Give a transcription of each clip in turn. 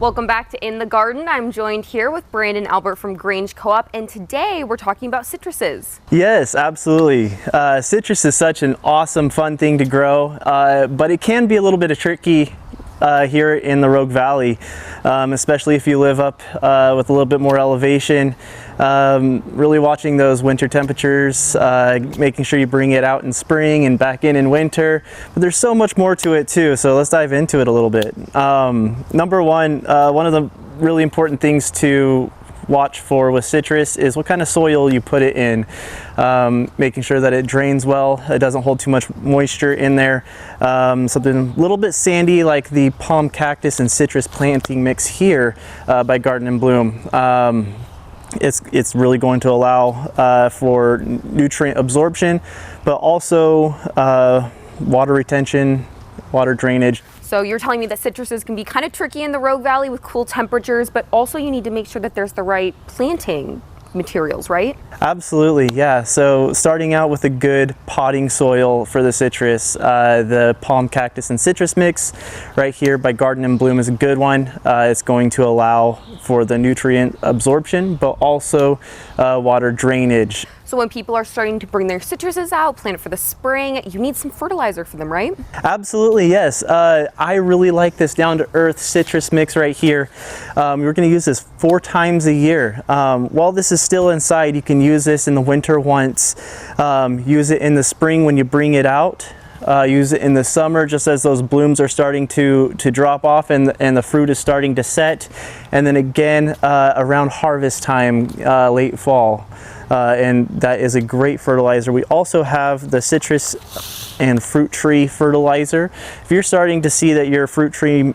Welcome back to In the Garden. I'm joined here with Brandon Albert from Grange Co-op, and today we're talking about citruses. Yes, absolutely. Citrus is such an awesome, fun thing to grow, but it can be a little bit tricky here in the Rogue Valley, especially if you live up with a little bit more elevation. Really watching those winter temperatures, making sure you bring it out in spring and back in winter. But there's so much more to it too, so let's dive into it a little bit. Number one of the really important things to watch for with citrus is what kind of soil you put it in, making sure that it drains well, it doesn't hold too much moisture in there. Something a little bit sandy like the palm cactus and citrus planting mix here by Garden and Bloom. It's really going to allow for nutrient absorption, but also water retention, water drainage. So you're telling me that citruses can be kind of tricky in the Rogue Valley with cool temperatures, but also you need to make sure that there's the right planting materials, right? Absolutely, yeah. So starting out with a good potting soil for the citrus, the palm cactus and citrus mix right here by Garden and Bloom is a good one. It's going to allow for the nutrient absorption, but also water drainage. So when people are starting to bring their citruses out, plant it for the spring, you need some fertilizer for them, right? Absolutely, yes. I really like this down-to-earth citrus mix right here. We're going to use this 4 times a year. While this is still inside, you can use this in the winter once, use it in the spring when you bring it out. Use it in the summer just as those blooms are starting to drop off and the fruit is starting to set, and then again around harvest time, late fall, and that is a great fertilizer. We also have the citrus and fruit tree fertilizer. If you're starting to see that your fruit tree,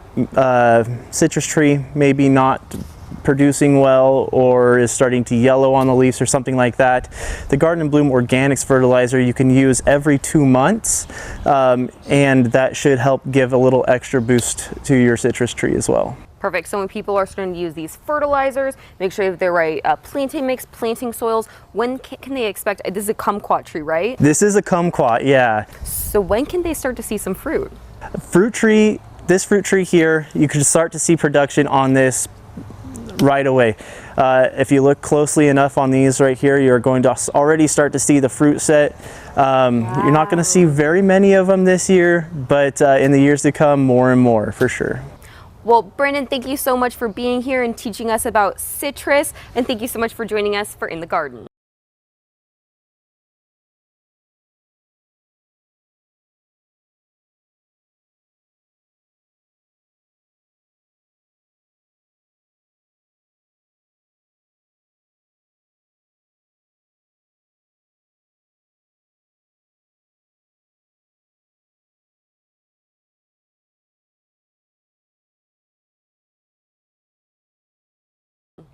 citrus tree maybe not producing well or is starting to yellow on the leaves or something like that, the Garden and Bloom Organics fertilizer you can use every 2 months, and that should help give a little extra boost to your citrus tree as well. Perfect. So when people are starting to use these fertilizers, make sure that they're right planting mix, planting soils. When can they expect, this is a kumquat tree, right? This is a kumquat, yeah. So when can they start to see some fruit? This fruit tree here, you can start to see production on this right away. If you look closely enough on these right here, you're going to already start to see the fruit set. Wow. You're not going to see very many of them this year, but in the years to come, more and more for sure. Well, Brandon, thank you so much for being here and teaching us about citrus, and thank you so much for joining us for In the Garden.